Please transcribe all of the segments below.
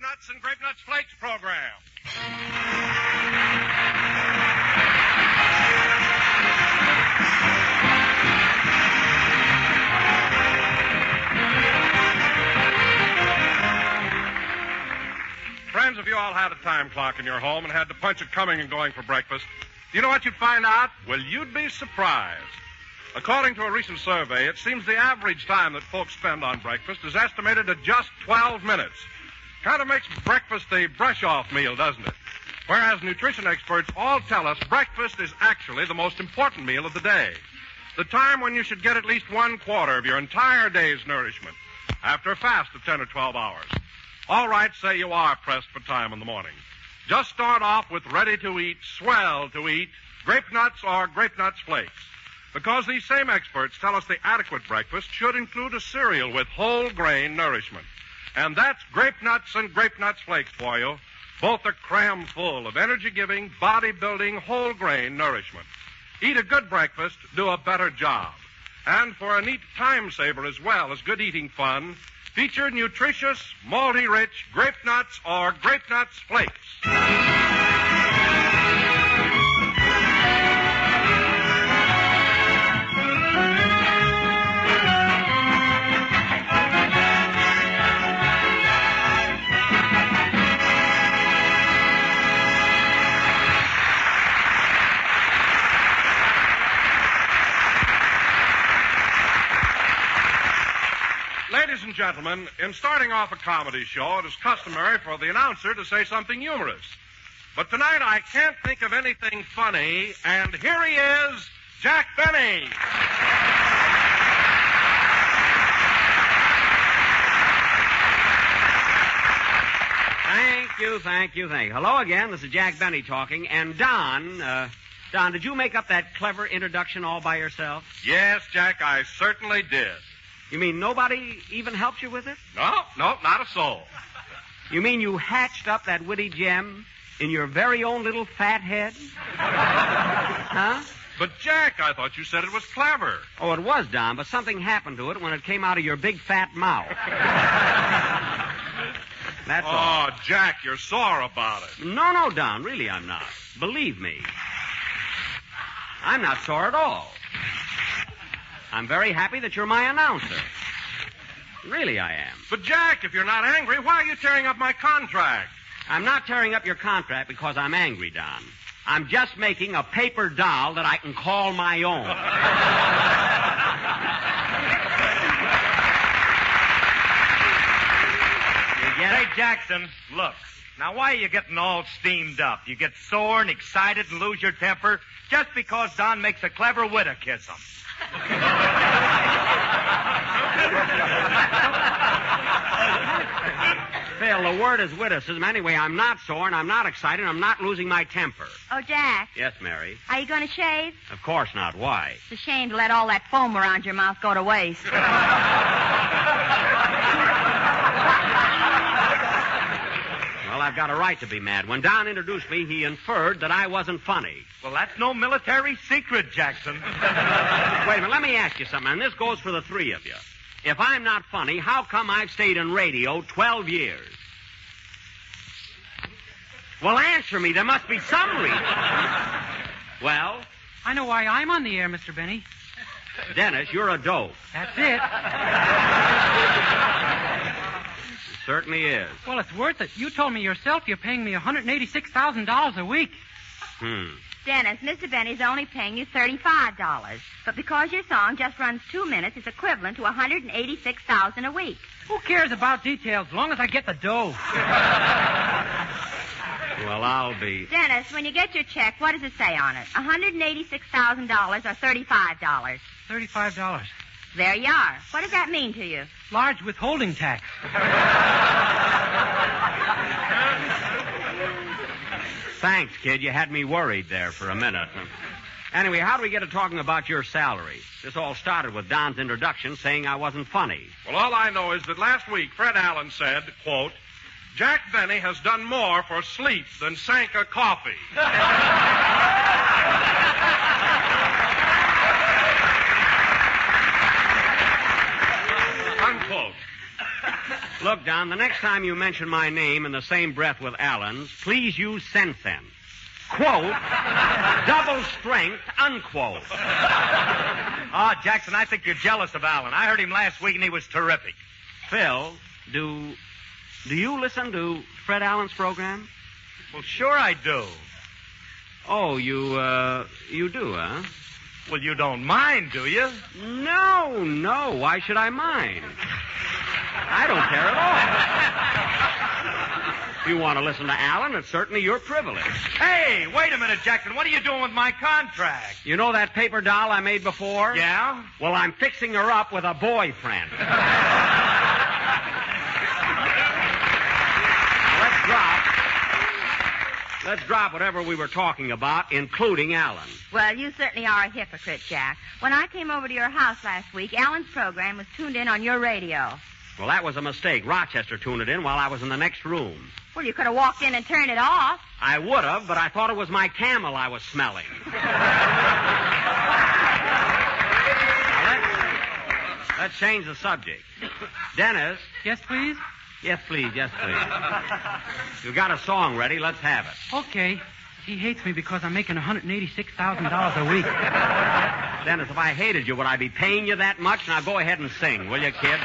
Nuts and Grape Nuts Flakes program. Friends, if you all had a time clock in your home and had to punch it coming and going for breakfast, do you know what you'd find out? Well, you'd be surprised. According to a recent survey, it seems the average time that folks spend on breakfast is estimated at just 12 minutes. Kind of makes breakfast a brush-off meal, doesn't it? Whereas nutrition experts all tell us breakfast is actually the most important meal of the day. The time when you should get at least 1/4 of your entire day's nourishment after a fast of 10 or 12 hours. All right, say you are pressed for time in the morning. Just start off with ready-to-eat, swell-to-eat Grape Nuts or Grape Nuts Flakes. Because these same experts tell us the adequate breakfast should include a cereal with whole grain nourishment. And that's Grape Nuts and Grape Nuts Flakes for you. Both are cram full of energy-giving, body-building, whole grain nourishment. Eat a good breakfast, do a better job. And for a neat time saver as well as good eating fun, feature nutritious, malty-rich Grape Nuts or Grape Nuts Flakes. Ladies and gentlemen, in starting off a comedy show, it is customary for the announcer to say something humorous. But tonight I can't think of anything funny, and here he is, Jack Benny. Thank you. Hello again, this is Jack Benny talking, and Don, did you make up that clever introduction all by yourself? Yes, Jack, I certainly did. You mean nobody even helped you with it? No, not a soul. You mean you hatched up that witty gem in your very own little fat head? Huh? But, Jack, I thought you said it was clever. Oh, it was, Don, but something happened to it when it came out of your big fat mouth. That's all. Oh, Jack, you're sore about it. No, Don, really I'm not. Believe me. I'm not sore at all. I'm very happy that you're my announcer. Really, I am. But, Jack, if you're not angry, why are you tearing up my contract? I'm not tearing up your contract because I'm angry, Don. I'm just making a paper doll that I can call my own. You get it? Say, Jackson, look. Now, why are you getting all steamed up? You get sore and excited and lose your temper just because Don makes a clever widow kiss him. Phil, the word is witticism. Anyway, I'm not sore and I'm not excited and I'm not losing my temper. Oh, Jack. Yes, Mary? Are you going to shave? Of course not. Why? It's a shame to let all that foam around your mouth go to waste. Well, I've got a right to be mad. When Don introduced me, he inferred that I wasn't funny. Well, that's no military secret, Jackson. Wait a minute, let me ask you something, and this goes for the three of you. If I'm not funny, how come I've stayed in radio 12 years? Well, answer me. There must be some reason. Well? I know why I'm on the air, Mr. Benny. Dennis, you're a dope. That's it. It certainly is. Well, it's worth it. You told me yourself you're paying me $186,000 a week. Dennis, Mr. Benny's only paying you $35. But because your song just runs 2 minutes, it's equivalent to $186,000 a week. Who cares about details as long as I get the dough? Well, I'll be... Dennis, when you get your check, what does it say on it? $186,000 or $35? $35. There you are. What does that mean to you? Large withholding tax. Thanks, kid. You had me worried there for a minute. Anyway, how do we get to talking about your salary? This all started with Don's introduction saying I wasn't funny. Well, all I know is that last week Fred Allen said, quote, Jack Benny has done more for sleep than Sanka coffee. Unquote. Look, Don, the next time you mention my name in the same breath with Alan's, please use sense then. Quote, double strength, unquote. Oh, Jackson, I think you're jealous of Alan. I heard him last week, and he was terrific. Phil, do you listen to Fred Allen's program? Well, sure I do. Oh, you do, huh? Well, you don't mind, do you? No. Why should I mind? I don't care at all. If you want to listen to Allen, it's certainly your privilege. Hey, wait a minute, Jackson. What are you doing with my contract? You know that paper doll I made before? Yeah? Well, I'm fixing her up with a boyfriend. Let's drop whatever we were talking about, including Alan. Well, you certainly are a hypocrite, Jack. When I came over to your house last week, Alan's program was tuned in on your radio. Well, that was a mistake. Rochester tuned it in while I was in the next room. Well, you could have walked in and turned it off. I would have, but I thought it was my camel I was smelling. Now, let's change the subject. Dennis. Yes, please? Yes, please. You've got a song ready. Let's have it. Okay. He hates me because I'm making $186,000 a week. Dennis, if I hated you, would I be paying you that much? Now go ahead and sing, will you, kid?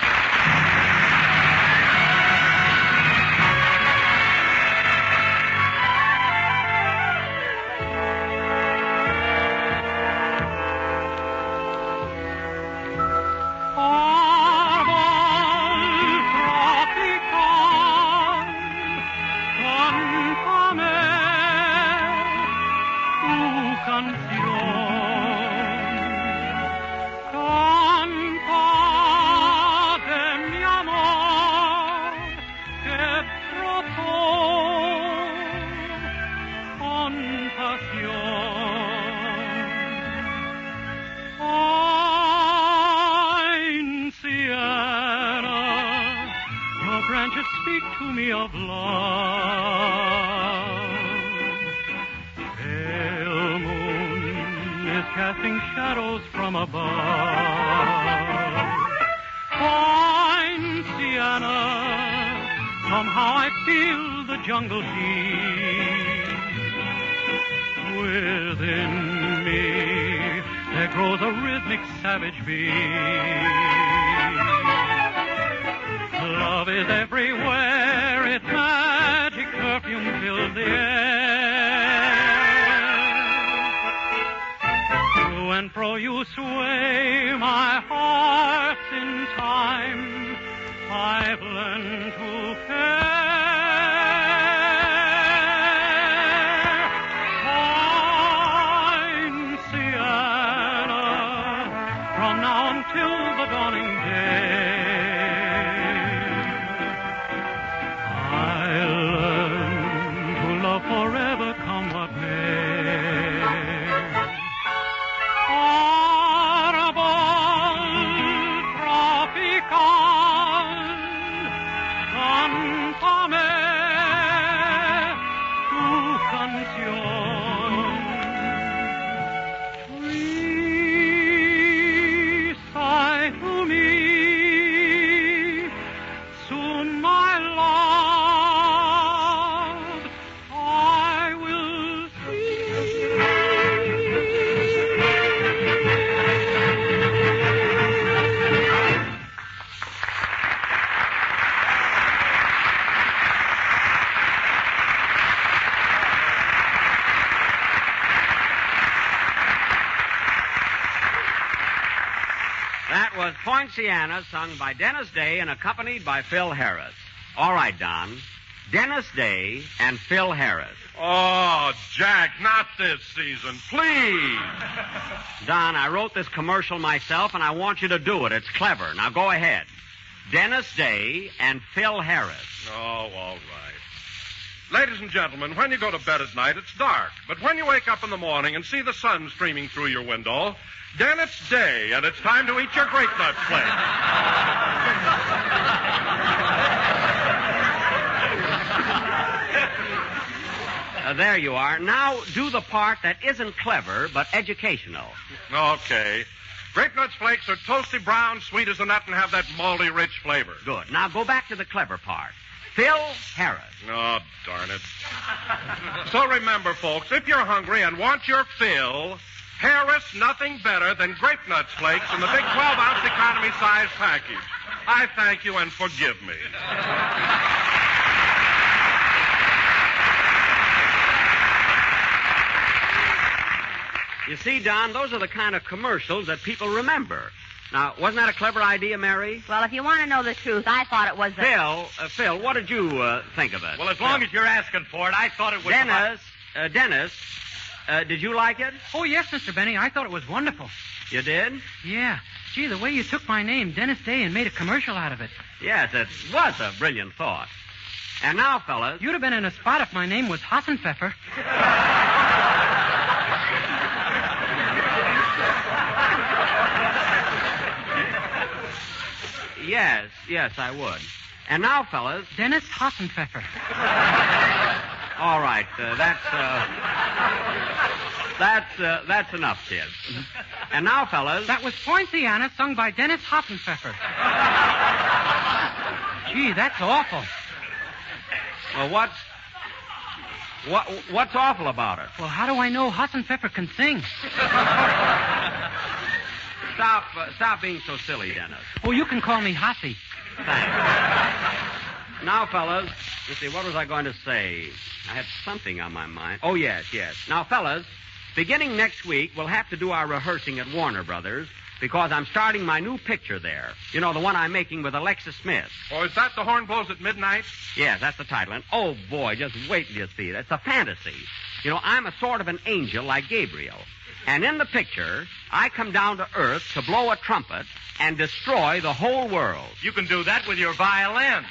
Speak to me of love. Pale moon is casting shadows from above. Poinciana, somehow I feel the jungle heat. Within me there grows a rhythmic savage beat. Love is everywhere, its magic perfume fills the air. To and fro you sway my heart in time. I've learned to care. Poinciana, from now until the dawning day. Forever come what may. Árbol tropical, cántame tu canción. Please sigh to me, soon my love. That was Poinciana, sung by Dennis Day and accompanied by Phil Harris. All right, Don. Dennis Day and Phil Harris. Oh, Jack, not this season, please. Don, I wrote this commercial myself, and I want you to do it. It's clever. Now go ahead. Dennis Day and Phil Harris. Oh, all right. Ladies and gentlemen, when you go to bed at night, it's dark. But when you wake up in the morning and see the sun streaming through your window, then it's day, and it's time to eat your Grape Nuts plate. There you are. Now do the part that isn't clever, but educational. Okay. Grape Nuts flakes are toasty brown, sweet as a nut, and have that malty, rich flavor. Good. Now go back to the clever part. Phil Harris. Oh, darn it. So remember, folks, if you're hungry and want your fill, Harris nothing better than Grape Nuts flakes in the big 12-ounce economy size package. I thank you and forgive me. You see, Don, those are the kind of commercials that people remember. Now, wasn't that a clever idea, Mary? Well, if you want to know the truth, I thought it was Phil, what did you think of it? Well, as long as you're asking for it, I thought it was... Dennis, did you like it? Oh, yes, Mr. Benny. I thought it was wonderful. You did? Yeah. Gee, the way you took my name, Dennis Day, and made a commercial out of it. Yes, it was a brilliant thought. And now, fellas... You'd have been in a spot if my name was Hassenpfeffer. Yes, I would. And now, fellas... Dennis Hassenpfeffer. All right, that's enough, kids. And now, fellas... That was Poinciana, sung by Dennis Hassenpfeffer. Gee, that's awful. Well, what's awful about it? Well, how do I know Hassenpfeffer can sing? Stop being so silly, Dennis. Oh, you can call me Hassie. Thanks. Now, fellas, let's see, what was I going to say? I had something on my mind. Oh, yes. Now, fellas, beginning next week, we'll have to do our rehearsing at Warner Brothers because I'm starting my new picture there. You know, the one I'm making with Alexis Smith. Oh, is that The Horn Blows at Midnight? Yes, that's the title. And, oh, boy, just wait till you see it. It's a fantasy. You know, I'm a sort of an angel like Gabriel. And in the picture, I come down to Earth to blow a trumpet and destroy the whole world. You can do that with your violin.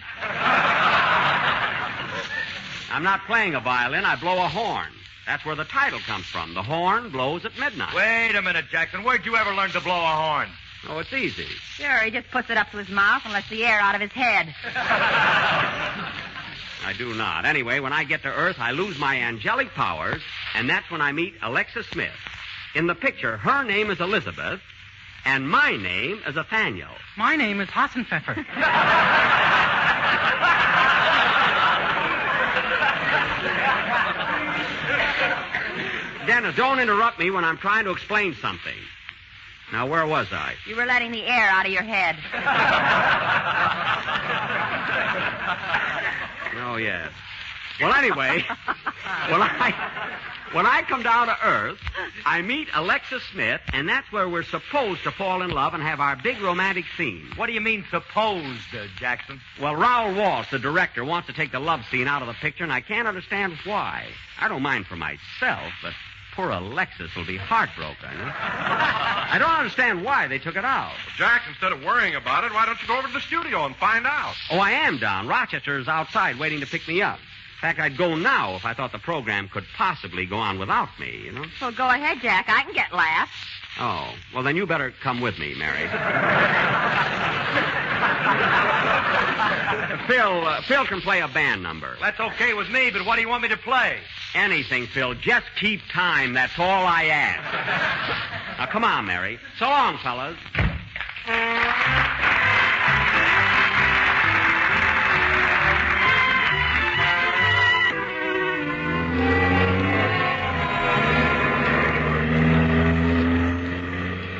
I'm not playing a violin. I blow a horn. That's where the title comes from. The horn blows at midnight. Wait a minute, Jackson. Where'd you ever learn to blow a horn? Oh, it's easy. Sure, he just puts it up to his mouth and lets the air out of his head. I do not. Anyway, when I get to Earth, I lose my angelic powers, and that's when I meet Alexis Smith. In the picture, her name is Elizabeth, and my name is Nathaniel. My name is Hassenpfeffer. Dennis, don't interrupt me when I'm trying to explain something. Now, where was I? You were letting the air out of your head. Oh, yes. Well, anyway, when I come down to Earth, I meet Alexis Smith, and that's where we're supposed to fall in love and have our big romantic scene. What do you mean, supposed, Jackson? Well, Raoul Walsh, the director, wants to take the love scene out of the picture, and I can't understand why. I don't mind for myself, but poor Alexis will be heartbroken. I don't understand why they took it out. Well, Jack, instead of worrying about it, why don't you go over to the studio and find out? Oh, I am down. Rochester's outside waiting to pick me up. In fact, I'd go now if I thought the program could possibly go on without me, you know? Well, go ahead, Jack. I can get laughs. Oh, well, then you better come with me, Mary. Phil can play a band number. That's okay with me, but what do you want me to play? Anything, Phil. Just keep time. That's all I ask. Now, come on, Mary. So long, fellas.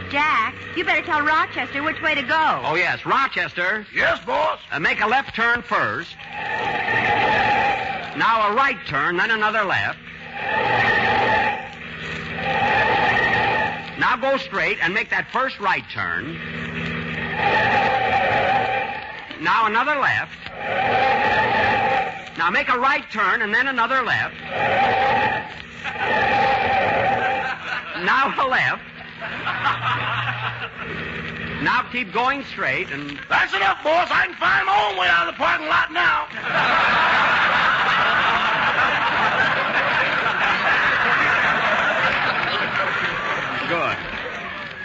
Jack, you better tell Rochester which way to go. Oh, yes. Rochester. Yes, boss? Make a left turn first. Now a right turn, then another left. Now go straight and make that first right turn. Now another left. Now make a right turn and then another left. Now a left. Now keep going straight and... That's enough, boss. I can find my own way out of the parking lot now. Good.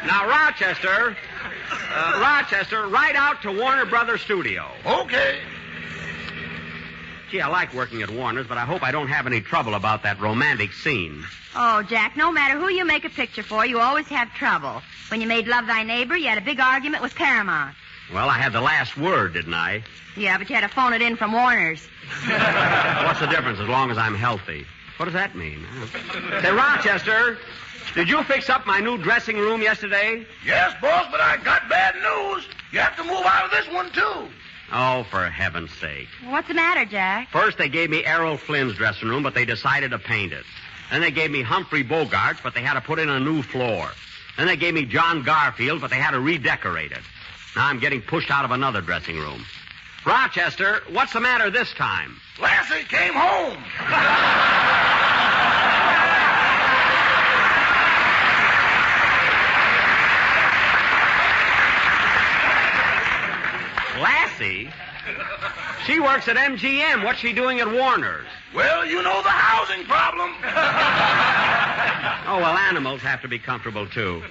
Now, Rochester, right out to Warner Brothers Studio. Okay. Gee, I like working at Warner's, but I hope I don't have any trouble about that romantic scene. Oh, Jack, no matter who you make a picture for, you always have trouble. When you made Love Thy Neighbor, you had a big argument with Paramount. Well, I had the last word, didn't I? Yeah, but you had to phone it in from Warner's. What's the difference as long as I'm healthy? What does that mean? Say, Rochester, did you fix up my new dressing room yesterday? Yes, boss, but I got bad news. You have to move out of this one, too. Oh, for heaven's sake. What's the matter, Jack? First, they gave me Errol Flynn's dressing room, but they decided to paint it. Then they gave me Humphrey Bogart's, but they had to put in a new floor. Then they gave me John Garfield, but they had to redecorate it. Now I'm getting pushed out of another dressing room. Rochester, what's the matter this time? Lassie came home. Lassie? She works at MGM. What's she doing at Warner's? Well, you know the housing problem. Oh, well, animals have to be comfortable, too.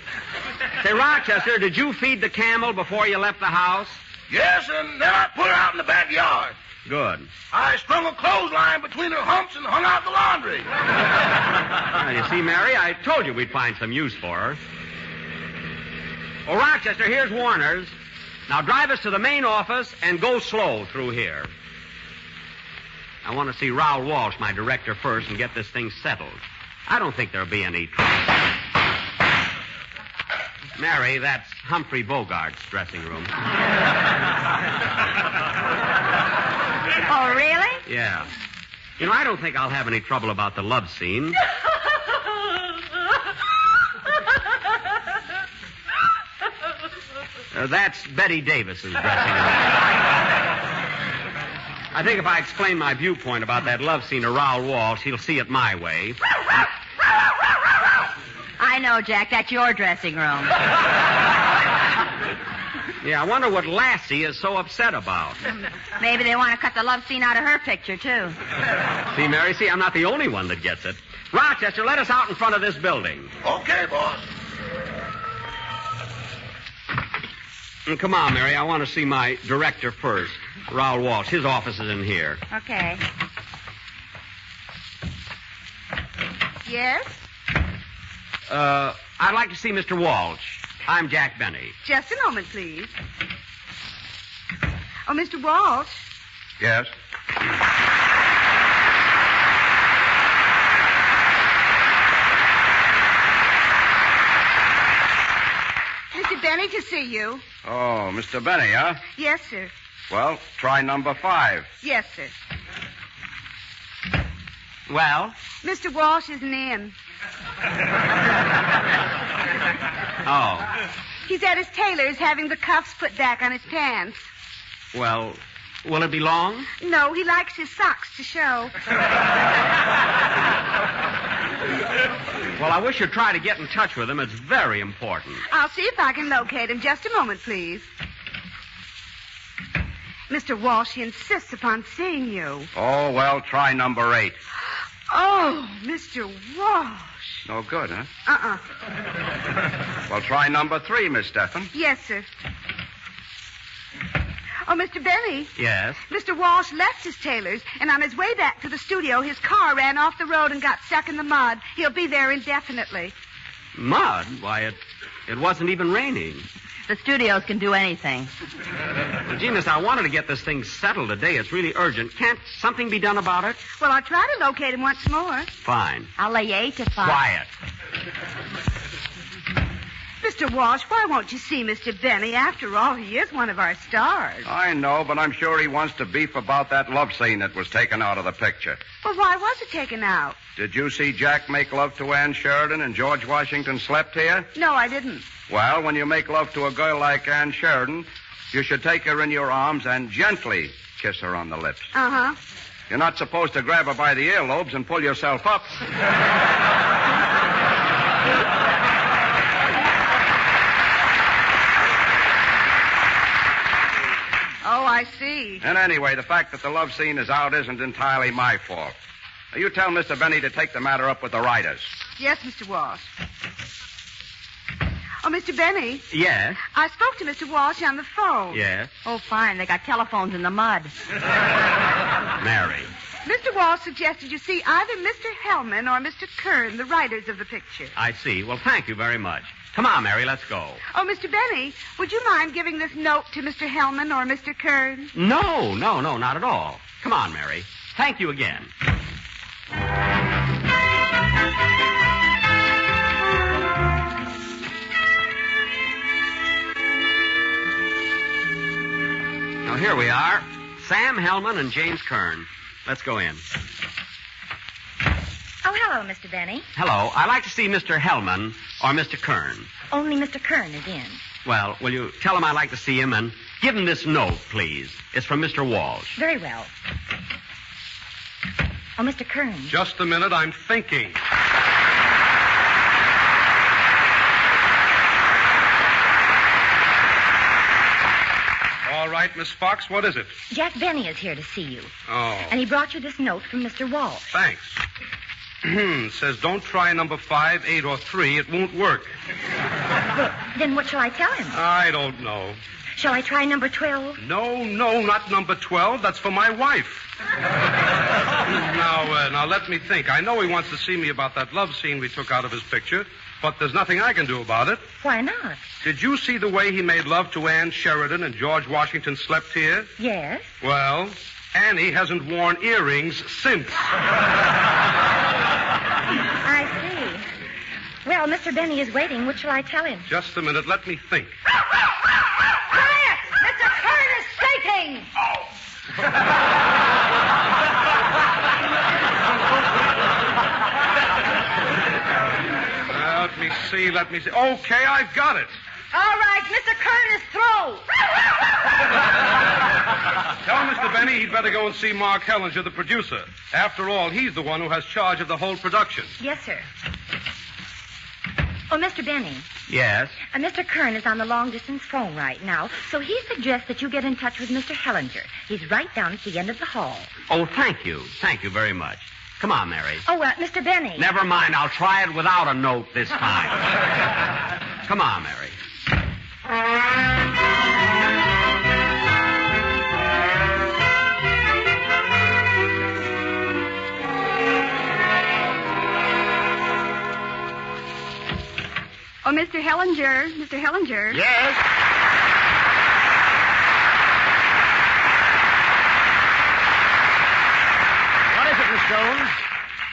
Say, Rochester, did you feed the camel before you left the house? Yes, and then I put her out in the backyard. Good. I strung a clothesline between her humps and hung out the laundry. Well, you see, Mary, I told you we'd find some use for her. Oh, Rochester, here's Warner's. Now drive us to the main office and go slow through here. I want to see Raoul Walsh, my director, first and get this thing settled. I don't think there'll be any trouble. Mary, that's Humphrey Bogart's dressing room. Oh, really? Yeah. You know, I don't think I'll have any trouble about the love scene. That's Betty Davis's dressing room. I think if I explain my viewpoint about that love scene to Raoul Walsh, he'll see it my way. I know, Jack. That's your dressing room. Yeah, I wonder what Lassie is so upset about. Maybe they want to cut the love scene out of her picture, too. See, Mary, I'm not the only one that gets it. Rochester, let us out in front of this building. Okay, boss. Come on, Mary. I want to see my director first, Raoul Walsh. His office is in here. Okay. Yes? I'd like to see Mr. Walsh. I'm Jack Benny. Just a moment, please. Oh, Mr. Walsh. Yes? Mr. Benny to see you. Oh, Mr. Benny, huh? Yes, sir. Well, try number 5. Yes, sir. Well? Mr. Walsh isn't in. Oh. He's at his tailor's having the cuffs put back on his pants. Well, will it be long? No, he likes his socks to show. Well, I wish you'd try to get in touch with him. It's very important. I'll see if I can locate him. Just a moment, please. Mr. Walsh, he insists upon seeing you. Oh, well, try number 8. Oh, Mr. Walsh. No good, huh? Uh-uh. Well, try number 3, Miss Stephan. Yes, sir. Oh, Mr. Benny. Yes? Mr. Walsh left his tailor's, and on his way back to the studio, his car ran off the road and got stuck in the mud. He'll be there indefinitely. Mud? Why, it wasn't even raining. The studios can do anything. Well, gee, miss, I wanted to get this thing settled today. It's really urgent. Can't something be done about it? Well, I'll try to locate him once more. Fine. I'll lay you 8 to 5. Quiet. Mr. Walsh, why won't you see Mr. Benny? After all, he is one of our stars. I know, but I'm sure he wants to beef about that love scene that was taken out of the picture. Well, why was it taken out? Did you see Jack make love to Ann Sheridan and George Washington slept here? No, I didn't. Well, when you make love to a girl like Ann Sheridan, you should take her in your arms and gently kiss her on the lips. Uh-huh. You're not supposed to grab her by the earlobes and pull yourself up. Oh, I see. And anyway, the fact that the love scene is out isn't entirely my fault. Now, you tell Mr. Benny to take the matter up with the writers. Yes, Mr. Walsh. Oh, Mr. Benny. Yes? I spoke to Mr. Walsh on the phone. Yes? Oh, fine. They got telephones in the mud. Mary. Mr. Walsh suggested you see either Mr. Hellman or Mr. Kern, the writers of the picture. I see. Well, thank you very much. Come on, Mary, let's go. Oh, Mr. Benny, would you mind giving this note to Mr. Hellman or Mr. Kern? No, not at all. Come on, Mary. Thank you again. Now, here we are. Sam Hellman and James Kern. Let's go in. Oh, hello, Mr. Benny. Hello. I'd like to see Mr. Hellman or Mr. Kern. Only Mr. Kern is in. Well, will you tell him I'd like to see him and give him this note, please? It's from Mr. Walsh. Very well. Oh, Mr. Kern. Just a minute, I'm thinking. All right, Miss Fox, what is it? Jack Benny is here to see you. Oh. And he brought you this note from Mr. Walsh. Thanks. Says don't try number 5, 8, or 3. It won't work. Well, then what shall I tell him? I don't know. Shall I try number 12? No, not number 12. That's for my wife. Now, let me think. I know he wants to see me about that love scene we took out of his picture, but there's nothing I can do about it. Why not? Did you see the way he made love to Anne Sheridan and George Washington slept here? Yes. Well, Annie hasn't worn earrings since. I see. Well, Mr. Benny is waiting. What shall I tell him? Just a minute. Let me think. Quiet! Mr. Kern is shaking! Let me see. Okay, I've got it. All right, Mr. Kern is through. Tell Mr. Benny he'd better go and see Mark Hellinger, the producer. After all, he's the one who has charge of the whole production. Yes, sir. Oh, Mr. Benny. Yes? Mr. Kern is on the long-distance phone right now, so he suggests that you get in touch with Mr. Hellinger. He's right down at the end of the hall. Oh, thank you. Thank you very much. Come on, Mary. Oh, Mr. Benny. Never mind. I'll try it without a note this time. Come on, Mary. Oh, Mr. Hellinger. Mr. Hellinger. Yes? What is it, Miss Jones?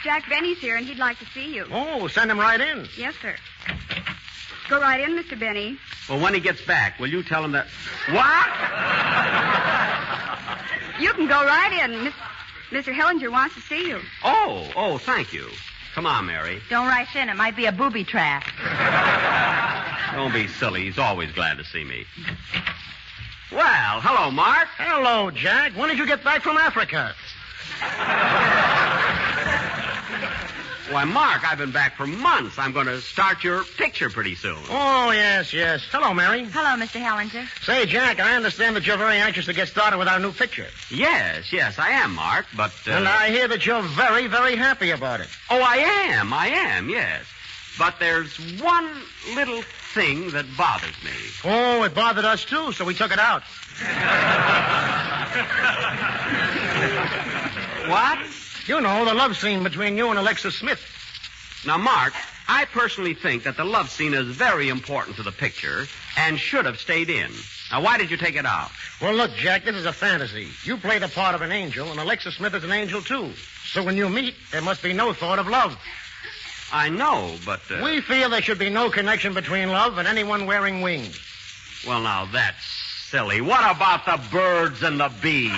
Jack Benny's here, and he'd like to see you. Oh, send him right in. Yes, sir. Go right in, Mr. Benny. Well, when he gets back, will you tell him that... What? You can go right in. Mr. Hellinger wants to see you. Oh, thank you. Come on, Mary. Don't rush in. It might be a booby trap. Don't be silly. He's always glad to see me. Well, hello, Mark. Hello, Jack. When did you get back from Africa? Why, Mark, I've been back for months. I'm going to start your picture pretty soon. Oh, yes. Hello, Mary. Hello, Mr. Hellinger. Say, Jack, I understand that you're very anxious to get started with our new picture. Yes, I am, Mark, but... And I hear that you're very, very happy about it. Oh, I am, yes. But there's one little thing that bothers me. Oh, it bothered us, too, so we took it out. What? You know, the love scene between you and Alexis Smith. Now, Mark, I personally think that the love scene is very important to the picture and should have stayed in. Now, why did you take it out? Well, look, Jack, this is a fantasy. You play the part of an angel, and Alexis Smith is an angel, too. So when you meet, there must be no thought of love. I know, but... We feel there should be no connection between love and anyone wearing wings. Well, now, that's silly. What about the birds and the bees?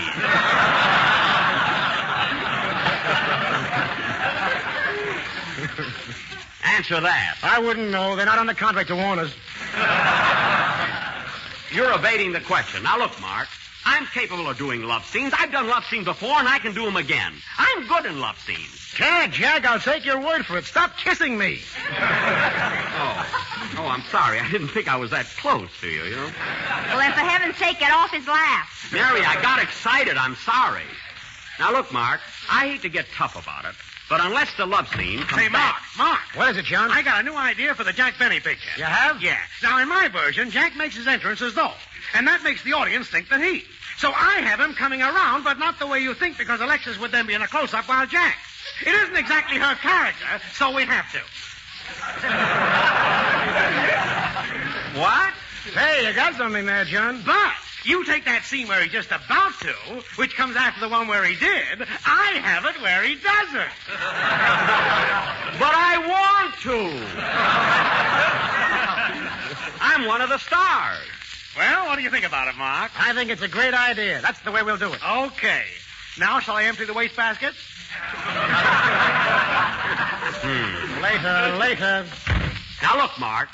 Answer that. I wouldn't know. They're not on the contract to warn us. You're evading the question. Now, look, Mark. I'm capable of doing love scenes. I've done love scenes before, and I can do them again. I'm good in love scenes. Jack, I'll take your word for it. Stop kissing me. Oh, I'm sorry. I didn't think I was that close to you, Well, then, for heaven's sake, get off his lap. Mary, I got excited. I'm sorry. Now, look, Mark, I hate to get tough about it, But unless the love scene comes Say, back... Mark. What is it, John? I got a new idea for the Jack Benny picture. You have? Yeah. Now, in my version, Jack makes his entrance as though. And that makes the audience think that he. So I have him coming around, but not the way you think, because Alexis would then be in a close-up while Jack. It isn't exactly her character, so we have to. What? Hey, you got something there, John. But you take that scene where he's just about to, which comes after the one where he did. I have it where he doesn't. But I want to. I'm one of the stars. Well, what do you think about it, Mark? I think it's a great idea. That's the way we'll do it. Okay. Now, shall I empty the wastebasket? Later. Now, look, Mark.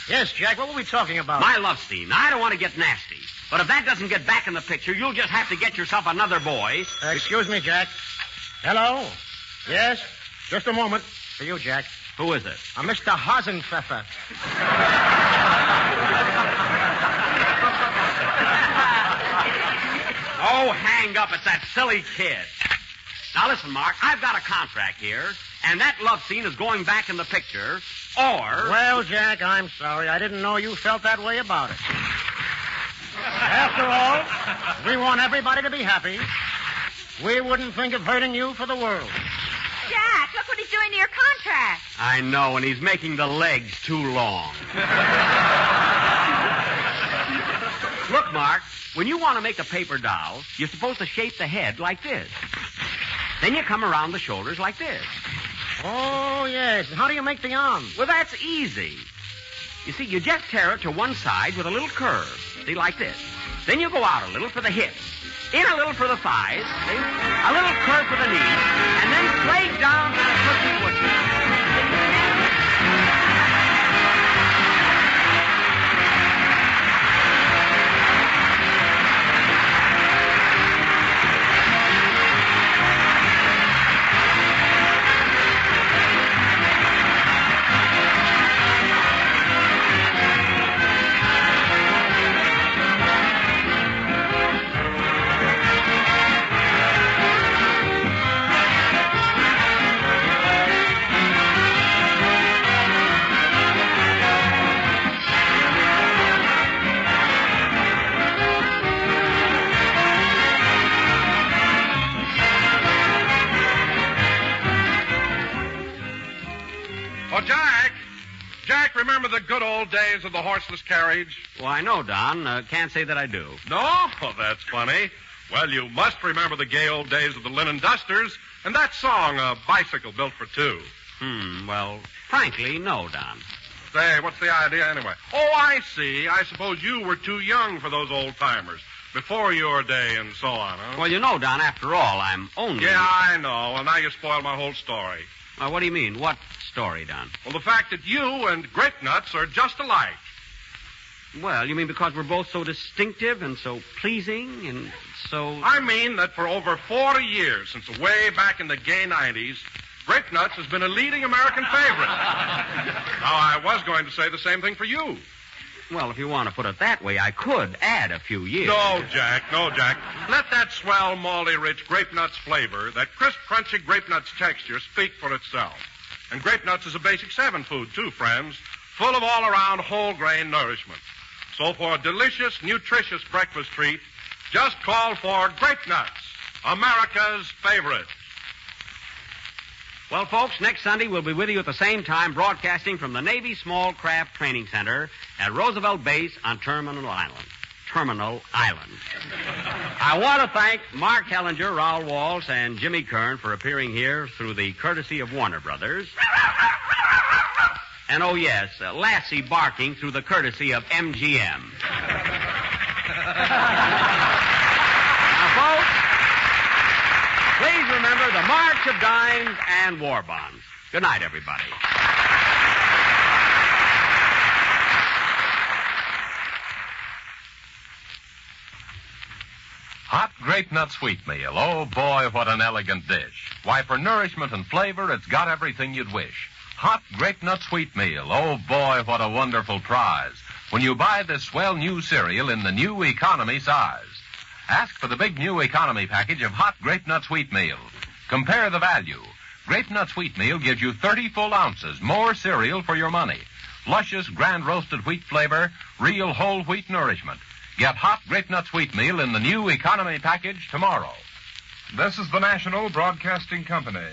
Yes, Jack, what were we talking about? My love scene. I don't want to get nasty. But if that doesn't get back in the picture, you'll just have to get yourself another boy. Excuse me, Jack. Hello? Yes? Just a moment. For you, Jack. Who is it? Mr. Hasenpfeffer. Oh, hang up. It's that silly kid. Now, listen, Mark. I've got a contract here, and that love scene is going back in the picture, or... Well, Jack, I'm sorry. I didn't know you felt that way about it. After all, we want everybody to be happy. We wouldn't think of hurting you for the world. Jack, look what he's doing to your contract. I know, and he's making the legs too long. Look, Mark, when you want to make a paper doll, you're supposed to shape the head like this. Then you come around the shoulders like this. Oh, yes. And how do you make the arms? Well, that's easy. You see, you just tear it to one side with a little curve. See, like this. Then you go out a little for the hips, in a little for the thighs, see? A little curve for the knees, and then straight down to the cookie pussy. Jack, remember the good old days of the horseless carriage? Well, I know, Don. Can't say that I do. No? Oh, that's funny. Well, you must remember the gay old days of the linen dusters and that song, A Bicycle Built for Two. Well, frankly, no, Don. Say, what's the idea anyway? Oh, I see. I suppose you were too young for those old-timers. Before your day and so on, huh? Well, you know, Don, after all, I'm only... Yeah, I know. Well, now you spoiled my whole story. What do you mean? What story, Don? Well, the fact that you and Grape Nuts are just alike. Well, you mean because we're both so distinctive and so pleasing and so... I mean that for over 40 years, since way back in the gay 90s, Grape Nuts has been a leading American favorite. Now, I was going to say the same thing for you. Well, if you want to put it that way, I could add a few years. No, Jack. Let that swell, malty, rich Grape Nuts flavor, that crisp, crunchy Grape Nuts texture speak for itself. And Grape Nuts is a basic 7 food, too, friends, full of all-around whole grain nourishment. So for a delicious, nutritious breakfast treat, just call for Grape Nuts, America's favorite. Well, folks, next Sunday we'll be with you at the same time broadcasting from the Navy Small Craft Training Center at Roosevelt Base on Terminal Island. I want to thank Mark Hellinger, Raoul Walsh, and Jimmy Kern for appearing here through the courtesy of Warner Brothers. And, oh, yes, Lassie barking through the courtesy of MGM. Now, folks, please remember the March of Dimes and War Bonds. Good night, everybody. Hot Grape Nut Sweet Meal. Oh, boy, what an elegant dish. Why, for nourishment and flavor, it's got everything you'd wish. Hot Grape Nut Sweet Meal. Oh, boy, what a wonderful prize. When you buy this swell new cereal in the new economy size. Ask for the big new economy package of Hot Grape Nut Sweet Meal. Compare the value. Grape Nuts Wheatmeal gives you 30 full ounces, more cereal for your money. Luscious, grand roasted wheat flavor, real whole wheat nourishment. Get hot Grape Nuts Wheatmeal in the new economy package tomorrow. This is the National Broadcasting Company.